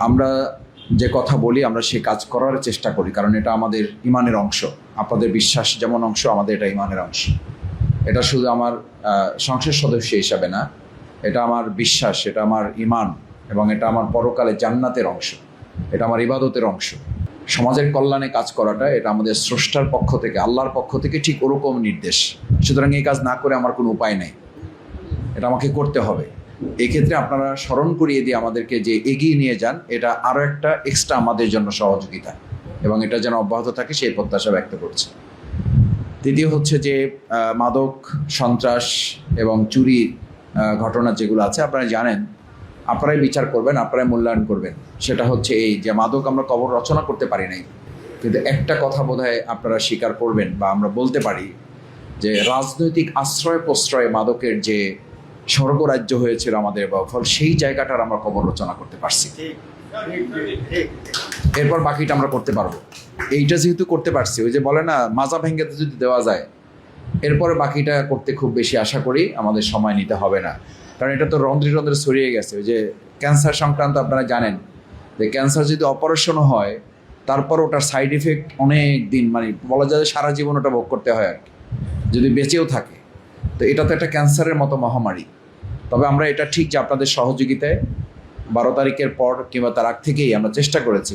আমরা যে কথা বলি আমরা সে কাজ করার চেষ্টা করি, কারণ এটা আমাদের ইমানের অংশ। আপনাদের বিশ্বাস যেমন অংশ, আমাদের এটা ইমানের অংশ। এটা শুধু আমার সংসদ সদস্য হিসাবে না, এটা আমার বিশ্বাস, এটা আমার ইমান, এবং এটা আমার পরকালে জান্নাতের অংশ, এটা আমার ইবাদতের অংশ। সমাজের কল্যাণে কাজ করাটা এটা আমাদের স্রষ্টার পক্ষ থেকে, আল্লাহর পক্ষ থেকে ঠিক ওরকম নির্দেশ। সুতরাং এই কাজ না করে আমার কোনো উপায় নেই, এটা আমাকে করতে হবে। এক্ষেত্রে আপনারা স্মরণ করিয়ে দিয়ে আমাদেরকে যে এগিয়ে নিয়ে যান, এটা আরও একটা এক্সট্রা আমাদের জন্য সহযোগিতা, এবং এটা যেন অব্যাহত থাকে সেই প্রত্যাশা ব্যক্ত করছি। দ্বিতীয় হচ্ছে যে মাদক, সন্ত্রাস এবং চুরি ঘটনা যেগুলো আছে আপনারা জানেন, আপনারাই বিচার করবেন, আপনারাই মূল্যায়ন করবেন। সেটা হচ্ছে এই যে মাদক আমরা কবর রচনা করতে পারি নাই, কিন্তু একটা কথা বোধহয় আপনারা স্বীকার করবেন বা আমরা বলতে পারি যে রাজনৈতিক আশ্রয় প্রশ্রয়ে মাদকের যে স্বর্গরাজ্য হয়েছিল আমাদের ফল, সেই জায়গাটার আমরা কবর রচনা করতে পারছি। এরপর বাকিটা আমরা করতে পারবো। এইটা যেহেতু করতে পারছি, ওই যে বলে না মাজা ভেঙে যদি দেওয়া যায়, এরপরে বাকিটা করতে খুব বেশি আশা করি আমাদের সময় নিতে হবে না, কারণ এটা তো রন্ধ্রে রন্ধ্রে ছড়িয়ে গেছে। ওই যে ক্যান্সার সংক্রান্ত আপনারা জানেন যে ক্যান্সার যদি অপারেশনও হয়, তারপর ওটার সাইড ইফেক্ট অনেক দিন, মানে বলা যায় সারা জীবন ওটা ভোগ করতে হয় আর কি, যদি বেঁচেও থাকে। তো এটা তো একটা ক্যান্সারের মতো মহামারী। তবে আমরা এটা ঠিক যে আপনাদের সহযোগিতায় 12 তারিখের পর কিংবা তার আগ থেকেই আমরা চেষ্টা করেছি।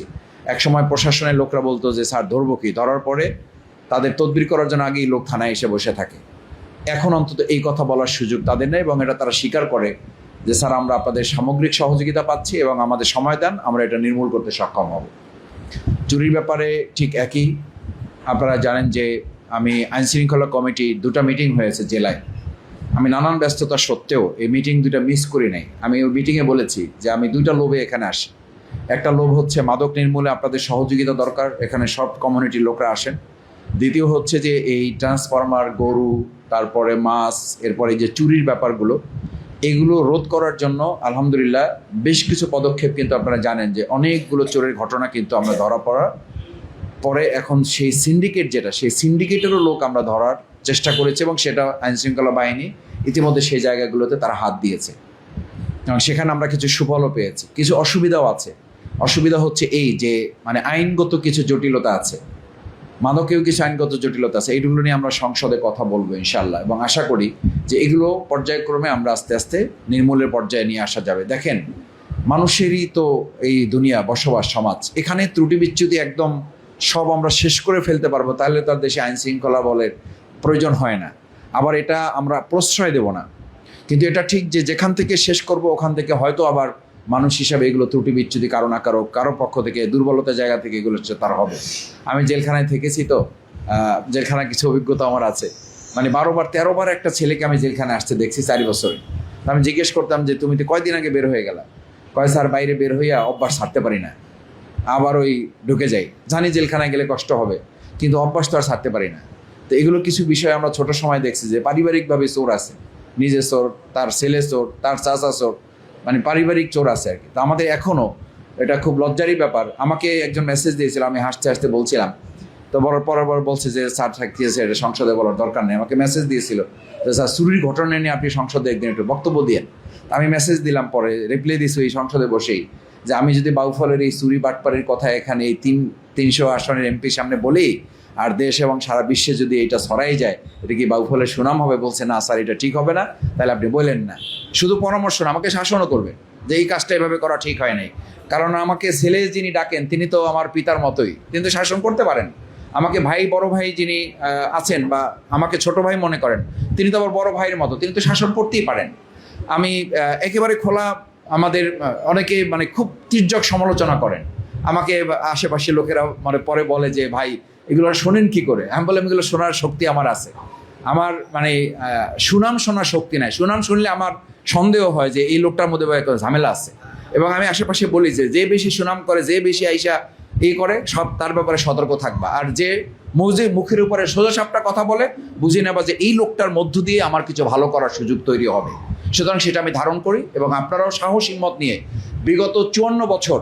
একসময় প্রশাসনের লোকরা বলতো যে স্যার ধরবো কি, ধরার পরে তাদের তদবির করার জন্য আগেই লোক থানায় এসে বসে থাকে। এখন অন্তত এই কথা বলার সুযোগ তাদের নেই, এবং এটা তারা স্বীকার করে যে স্যার আমরা আপনাদের সামগ্রিক সহযোগিতা পাচ্ছি এবং আমাদের সময় দেন, আমরা এটা নির্মূল করতে সক্ষম হব। চুরির ব্যাপারে ঠিক একই। আপনারা জানেন যে আমি আইনশৃঙ্খলা কমিটি 2টা মিটিং হয়েছে জেলায়। আমি নানান ব্যস্ততা সত্ত্বেও এই মিটিং 2টা মিস করি নাই। আমি ওই মিটিংয়ে বলেছি যে আমি 2টা লোভে এখানে আসি। একটা লোভ হচ্ছে মাদক নির্মূলে আপনাদের সহযোগিতা দরকার, এখানে সব কমিউনিটির লোকরা আসেন। দ্বিতীয় হচ্ছে যে এই ট্রান্সফরমার, গরু, তারপরে মাছ, এরপরে যে চুরির ব্যাপারগুলো, এগুলো রোধ করার জন্য আলহামদুলিল্লাহ বেশ কিছু পদক্ষেপ কিন্তু আপনারা জানেন যে অনেকগুলো চোরের ঘটনা কিন্তু আমরা ধরা পড়ার পরে এখন সেই সিন্ডিকেট যেটা, সেই সিন্ডিকেটেরও লোক আমরা ধরার চেষ্টা করেছি, এবং সেটা আইনশৃঙ্খলা বাহিনী ইতিমধ্যে সেই জায়গাগুলোতে তারা হাত দিয়েছে, এবং সেখানে আমরা কিছু সুফলও পেয়েছি। কিছু অসুবিধাও আছে। অসুবিধা হচ্ছে এই যে মানে আইনগত কিছু জটিলতা আছে, মাদকেও কিছু আইনগত জটিলতা আছে। এইগুলো নিয়ে আমরা সংসদে কথা বলবো ইনশাল্লাহ, এবং আশা করি যে এগুলো পর্যায়ক্রমে আমরা আস্তে আস্তে নির্মূলের পর্যায়ে নিয়ে আসা যাবে। দেখেন, মানুষেরই তো এই দুনিয়া, বসবাস, সমাজ, এখানে ত্রুটি বিচ্যুতি একদম সব আমরা শেষ করে ফেলতে পারবো তাহলে তার দেশে আইন শৃঙ্খলা বলের প্রয়োজন হয় না। আবার এটা আমরা প্রশ্রয় দেব না, কিন্তু এটা ঠিক যে যেখান থেকে শেষ করব ওখান থেকে হয়তো আবার মানুষ হিসাবে এগুলো ত্রুটি বিচ্যুতি কারো না কারো পক্ষ থেকে, দুর্বলতার জায়গা থেকে এগুলো তার হবে। আমি জেলখানায় থেকেছি, তো জেলখানায় কিছু অভিজ্ঞতা আমার আছে। মানে 12বার 13বার একটা ছেলেকে আমি জেলখানায় আসতে দেখছি 4 বছরে। আমি জিজ্ঞেস করতাম যে তুমি তো কয়দিন আগে বের হয়ে গেলা? কয় স্যার বাইরে বের হইয়া অভ্যাস ছাড়তে পারি না, আবার ওই ঢুকে যাই। জানি জেলখানায় গেলে কষ্ট হবে, কিন্তু অভ্যাস তো আর ছাড়তে পারি না। তো এগুলো কিছু বিষয় আমরা ছোট সময় দেখছি যে পারিবারিকভাবে চোর আছে, নিজে চোর, তার ছেলে চোর, তার চাচা চোর, মানে পারিবারিক চোর আছে আর কি। তো আমাদের এখনও এটা খুব লজ্জারই ব্যাপার। আমাকে একজন মেসেজ দিয়েছিল, আমি হাসতে হাসতে বলছিলাম, তো পরবার বলছে যে স্যার থাকিয়েছে, এটা সংসদে বলার দরকার নেই। আমাকে মেসেজ দিয়েছিল যে স্যার চুরির ঘটনা নিয়ে আপনি সংসদে একদিন একটু বক্তব্য দিয়েন। আমি মেসেজ দিলাম, পরে রিপ্লাই দিয়েছি এই সংসদে বসেই, যে আমি যদি বাউফলের এই চুরি বাটপাড়ির কথা এখানে এই 300 আসনের এমপির সামনে বলি, আর দেশ এবং সারা বিশ্বে যদি এটা ছড়াই যায়, এটা কি বাউফলের সুনাম হবে? বলছে না স্যার, এটা ঠিক হবে না, তাহলে আপনি বলেন না। শুধু পরামর্শ না, আমাকে শাসনও করবে যে এই কাজটা এভাবে করা ঠিক হয় নাই। কারণ আমাকে ছেলে যিনি ডাকেন তিনি তো আমার পিতার মতোই, কিন্তু শাসন করতে পারেন। আমাকে ভাই, বড় ভাই যিনি আছেন বা আমাকে ছোট ভাই মনে করেন, তিনি তো আবার বড় ভাইয়ের মতো, তিনি তো শাসন করতেই পারেন। আমি একেবারে খোলা, আমাদের অনেকে মানে খুব তীর্যক সমালোচনা করেন আমাকে, আশেপাশে লোকেরা মানে পরে বলে যে ভাই এগুলো শোনেন কি করে? আমি বললাম এগুলো শোনার শক্তি আমার আছে। আমার মানে সুনাম শোনার শক্তি নাই। সুনাম শুনলে আমার সন্দেহ হয় যে এই লোকটার মধ্যে একটা ঝামেলা আছে, এবং আমি আশেপাশে বলি যে বেশি সুনাম করে, যে বেশি আইসা এই করে, সব তার ব্যাপারে সতর্ক থাকবা। আর যে মুখের উপরে সোজা সাপটা কথা বলে, বুঝে নেবা যে এই লোকটার মধ্য দিয়ে আমার কিছু ভালো করার সুযোগ তৈরি হবে। সুতরাং সেটা আমি ধারণ করি, এবং আপনারাও সাহস হিম্মত নিয়ে বিগত 54 বছর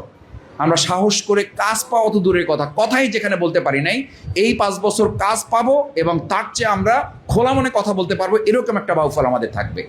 আমরা সাহস করে কাজ পাওয়া তো দূরের কথা, কথাই যেখানে বলতে পারি নাই, এই 5 বছর কাজ পাবো, এবং তার চেয়ে আমরা খোলা মনে কথা বলতে পারবো, এরকম একটা বাউফল আমাদের থাকবে।